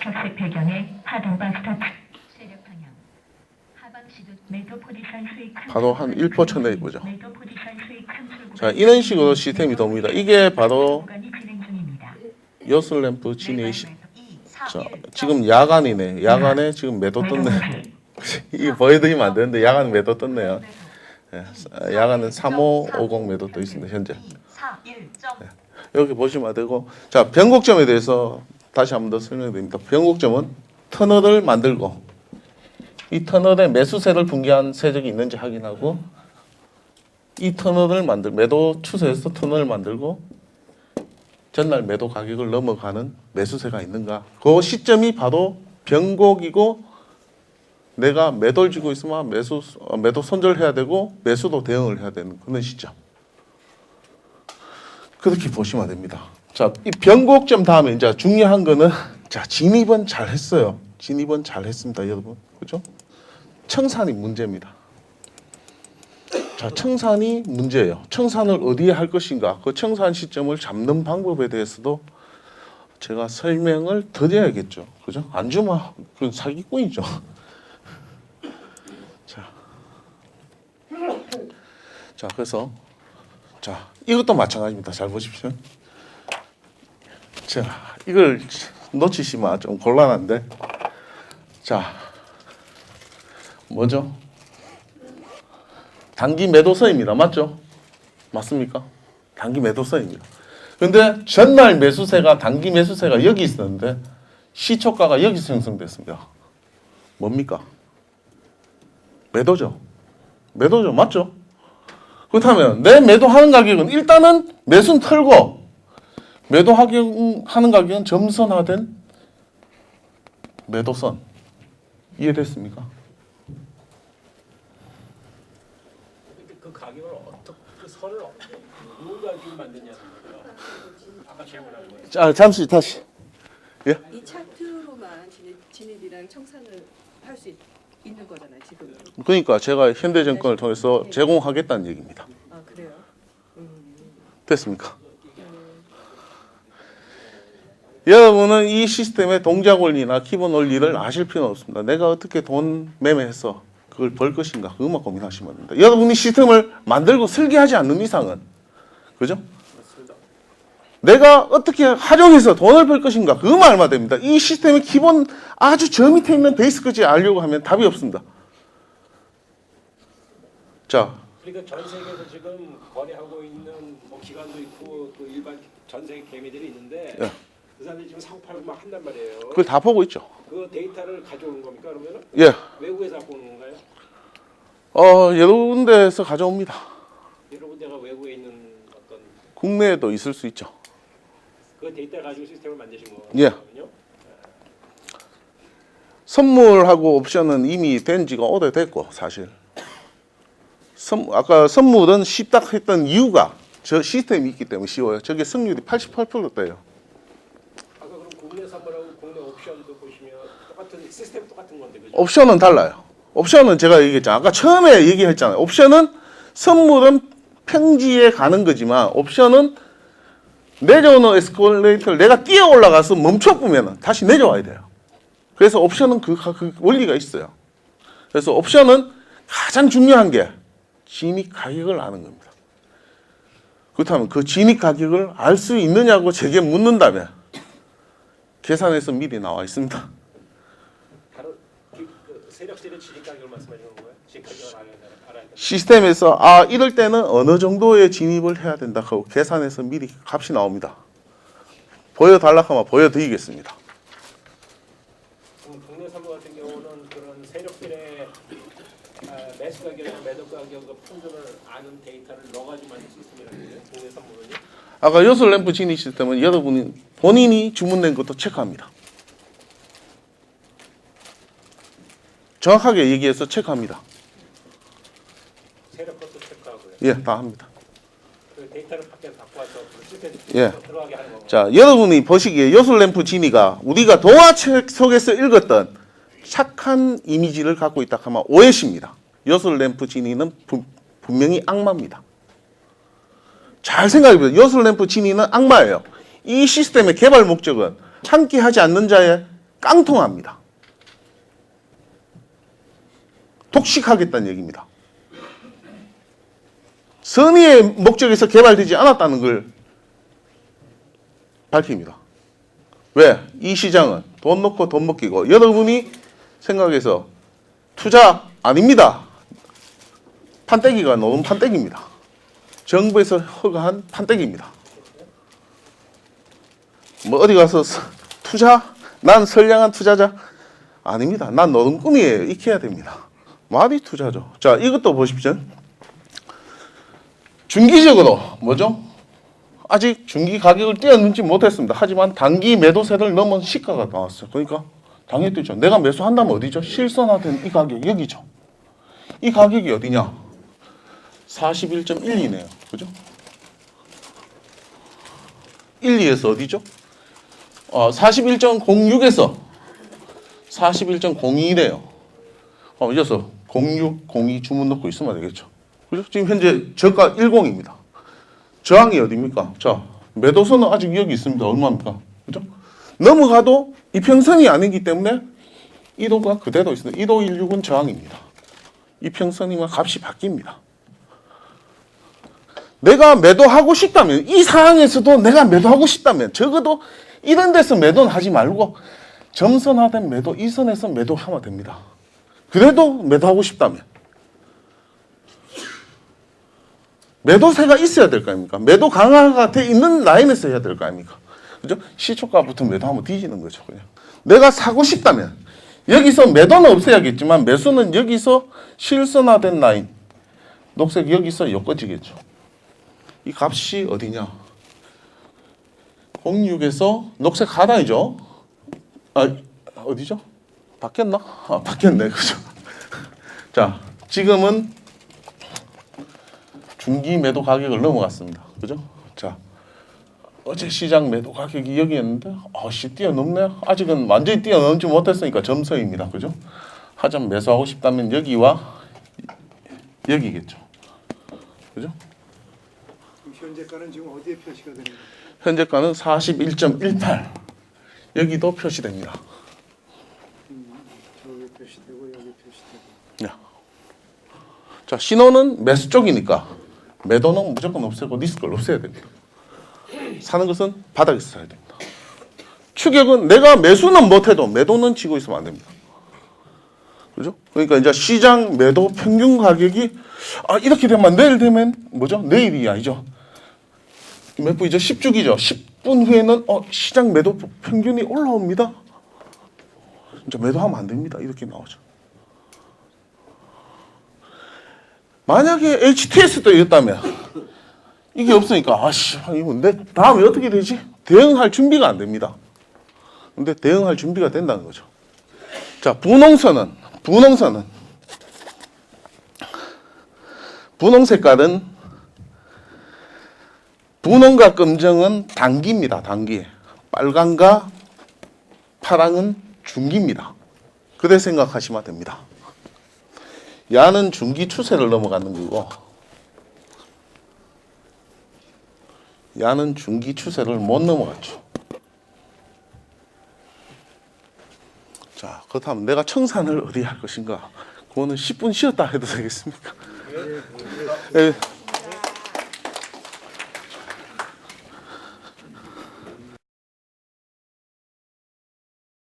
적색 배경에 하단바 스타트 세력 방향 하방 시도 바로 한 1% 내보죠. 자, 이런 식으로 시스템이 돕니다. 이게 바로 여슬램프 진입 자, 지금 야간이네. 야간에 지금 매도 떴네. 이게 보여드리면 안 되는데 야간 매도 떴네요. 예, 야간은 3550 매도 떠 있습니다. 현재. 예, 여기 보시면 되고, 자, 변곡점에 대해서 다시 한 번 더 설명드립니다. 변곡점은 터널을 만들고 이 터널에 매수세를 붕괴한 세력이 있는지 확인하고 이 터널을 매도 추세에서 터널을 만들고 전날 매도 가격을 넘어가는 매수세가 있는가? 그 시점이 바로 변곡이고 내가 매도를 쥐고 있으면 매도 손절해야 되고 매수도 대응을 해야 되는 그런 시점. 그렇게 보시면 됩니다. 자, 이 변곡점 다음에 이제 중요한 거는 자, 진입은 잘 했어요. 진입은 잘 했습니다, 여러분. 그죠? 청산이 문제입니다. 자, 청산이 문제예요. 청산을 어디에 할 것인가? 그 청산 시점을 잡는 방법에 대해서도 제가 설명을 드려야겠죠. 그죠? 안 주면 그건 사기꾼이죠. 자, 그래서 자, 이것도 마찬가지입니다. 잘 보십시오. 자, 이걸 놓치시면 좀 곤란한데. 자, 뭐죠? 단기 매도서입니다. 맞죠? 맞습니까? 단기 매도서입니다. 근데 전날 매수세가 단기 매수세가 여기 있었는데 시초가가 여기서 형성됐습니다. 뭡니까? 매도죠. 매도죠. 맞죠? 그렇다면 내 매도하는 가격은 일단은 매수는 털고 매도하는 가격은 점선화된 매도선. 이해됐습니까? 그 가격을 어떻게 그 선을 누가 지금 만드냐는 거예요. 아까 질문한 거예요. 자, 잠시 다시. 예? 이 차트로만 진입이랑 청산을 할 수 있는 거잖아요, 지금. 그러니까 제가 현대증권을 통해서 제공하겠다는 얘기입니다. 아, 그래요? 됐습니까? 여러분은 이 시스템의 동작 원리나 기본 원리를 아실 필요는 없습니다. 내가 어떻게 돈 매매해서 그걸 벌 것인가 그것만 고민하시면 됩니다. 여러분이 시스템을 만들고 설계하지 않는 이상은 그죠? 내가 어떻게 활용해서 돈을 벌 것인가 그것만 알면 됩니다. 이 시스템의 기본 아주 저 밑에 있는 베이스까지 알려고 하면 답이 없습니다. 자, 그러니까 전 세계에서 지금 거래하고 있는 뭐 기관도 있고 또 일반 전 세계 개미들이 있는데 예. 그 사람들이 지금 사고 팔고 막 한단 말이에요. 그걸 다 보고 있죠. 그 데이터를 가져오는 겁니까 그러면은? 예. 외국에서 갖고 오는 건가요? 여러 군데에서 가져옵니다. 여러 군데가 외국에 있는 어떤 국내에도 있을 수 있죠. 그 데이터 가지고 시스템을 만드신 예. 거거든요. 선물하고 옵션은 이미 된 지가 오래됐고 사실 아까 선물은 쉽다 했던 이유가 저 시스템이 있기 때문에 쉬워요. 저게 승률이 88%대예요. 아까 그럼 국내 선물하고 국내 옵션도 보시면 똑같은 시스템 똑같은 건데 그죠? 옵션은 달라요. 옵션은 제가 얘기했잖아요. 아까 처음에 얘기했잖아요. 옵션은 선물은 평지에 가는 거지만 옵션은 내려오는 에스컬레이터를 내가 뛰어 올라가서 멈춰보면 다시 내려와야 돼요. 그래서 옵션은 그 원리가 있어요. 그래서 옵션은 가장 중요한 게 진입 가격을 아는 겁니다. 그렇다면 그 진입 가격을 알 수 있느냐고 제게 묻는다면 계산해서 미리 나와 있습니다. 바로 그 세력들의 진입 가격을 말씀하시는 건가요? 진입 가격을 알아야 된다. 시스템에서 이럴 때는 어느 정도의 진입을 해야 된다 하고 계산해서 미리 값이 나옵니다. 보여달라고 하면 보여드리겠습니다. 국내 선물 같은 경우는 그런 세력들의 매수 가격이나 매도 가격과 평균을 아는 데이터를 넣어가지고 만든 시스템이라는 거예요. 국내 선물은요. 아까 요술램프 진입 시스템은 여러분이 본인이 주문된 것도 체크합니다. 정확하게 얘기해서 체크합니다. 세력 것도 체크하고요. 예, 다 합니다. 그 데이터를 밖에 갖고 와서 그 시스템 예. 들어가게 하는 거고. 자, 여러분이 보시기에 요술램프 진이가 우리가 동화책 속에서 읽었던 착한 이미지를 갖고 있다 하면 오해십니다. 요술램프 진이는 분명히 악마입니다. 잘 생각해보세요. 요술램프 진이는 악마예요. 이 시스템의 개발 목적은 함께 하지 않는 자의 깡통합니다. 독식하겠다는 얘기입니다. 선의의 목적에서 개발되지 않았다는 걸 밝힙니다. 왜? 이 시장은 돈 넣고 돈 먹기고 여러분이 생각해서 투자 아닙니다. 판때기가 놓은 판때기입니다. 정부에서 허가한 판때기입니다. 뭐 어디 가서 투자? 난 선량한 투자자? 아닙니다. 난 노는 꿈이에요. 익혀야 됩니다. 말이 투자죠. 자, 이것도 보십시오. 중기적으로 뭐죠? 아직 중기 가격을 뛰어넘지 못했습니다. 하지만 단기 매도세를 넘은 시가가 나왔어요. 그러니까 당연히 뛰죠. 내가 매수한다면 어디죠? 실손화된 이 가격 여기죠. 이 가격이 어디냐? 41.12네요. 그죠? 1, 2에서 어디죠? 41.06에서 41.02네요. 이어서 06, 02 주문 넣고 있으면 되겠죠. 그죠? 지금 현재 저가 10입니다. 저항이 어디입니까? 자, 매도선은 아직 여기 있습니다. 얼마입니까? 그죠? 넘어가도 이평선이 아니기 때문에 이도가 그대로 있습니다. 2도 16은 저항입니다. 이평선이면 값이 바뀝니다. 내가 매도하고 싶다면, 이 상황에서도 내가 매도하고 싶다면, 적어도 이런 데서 매도는 하지 말고 점선화된 매도, 이 선에서 매도하면 됩니다. 그래도 매도하고 싶다면. 매도세가 있어야 될 거 아닙니까? 매도 강화가 돼 있는 라인에서 해야 될 거 아닙니까? 그죠? 시초가부터 매도하면 뒤지는 거죠, 그냥. 내가 사고 싶다면, 여기서 매도는 없어야겠지만, 매수는 여기서 실선화된 라인, 녹색 여기서 엮어지겠죠. 이 값이 어디냐? 06에서 녹색 하단이죠. 어디죠? 바뀌었나? 바뀌었네. 그죠? 자, 지금은 중기 매도 가격을 넘어갔습니다. 그죠? 자, 어제 시장 매도 가격이 여기였는데, 뛰어넘네? 아직은 완전히 뛰어넘지 못했으니까 점서입니다. 그죠? 하점 매수하고 싶다면 여기와 여기겠죠. 그죠? 현재가는 지금 어디에 표시가 됩니까? 현재가는 41.18. 여기도 표시됩니다. 저기 표시되고 여기 표시되고. 야. 자, 신호는 매수 쪽이니까 매도는 무조건 없애고 리스크를 없애야 됩니다. 사는 것은 바닥에서 사야 됩니다. 추격은 내가 매수는 못해도 매도는 치고 있으면 안 됩니다. 그죠? 그러니까 이제 시장 매도 평균 가격이 이렇게 되면 내일 되면 뭐죠? 내일이 아니죠. 몇 분이죠? 10주기죠. 10분 후에는 시장 매도 평균이 올라옵니다. 이제 매도하면 안 됩니다. 이렇게 나오죠. 만약에 HTS도 이랬다면 이게 없으니까 이거 내 다음에 어떻게 되지? 대응할 준비가 안 됩니다. 근데 대응할 준비가 된다는 거죠. 자, 분홍선은 분홍 색깔은 분홍과 검정은 단기입니다. 단기. 빨강과 파랑은 중기입니다. 그래 생각하시면 됩니다. 야는 중기 추세를 넘어가는 거고 야는 중기 추세를 못 넘어갔죠. 자, 그렇다면 내가 청산을 어디 할 것인가? 그거는 10분 쉬었다 해도 되겠습니까? 예.